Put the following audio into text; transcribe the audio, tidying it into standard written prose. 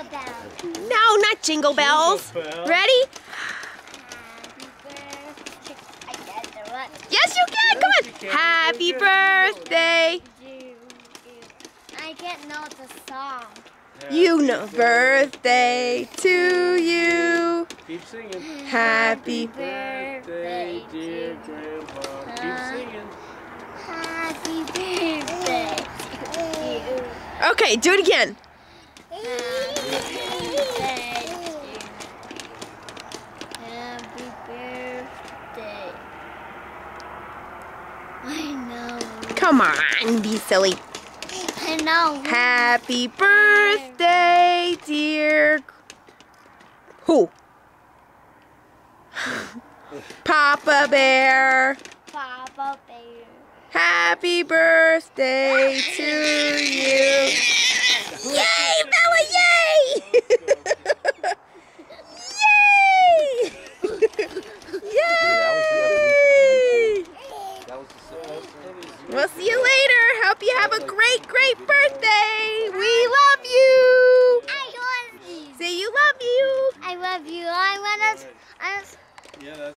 jingle bells. No, not jingle bells. Ready? I can't do it. Yes, you can. Come on. Happy birthday. I can't know the song. You know, birthday to you. Keep singing. Happy Birthday, dear Grandpa. Keep singing. Happy birthday to you. Okay, do it again. Happy birthday. I know. Come on, be silly. I know. Happy birthday, dear. Who? Papa Bear. Papa Bear. Happy birthday to you. Yay, Bella, yay! Yay! We'll see you later. Hope you have a great, great birthday. We love you. I love you. Say you love you. I love you. I want to. Yeah, that's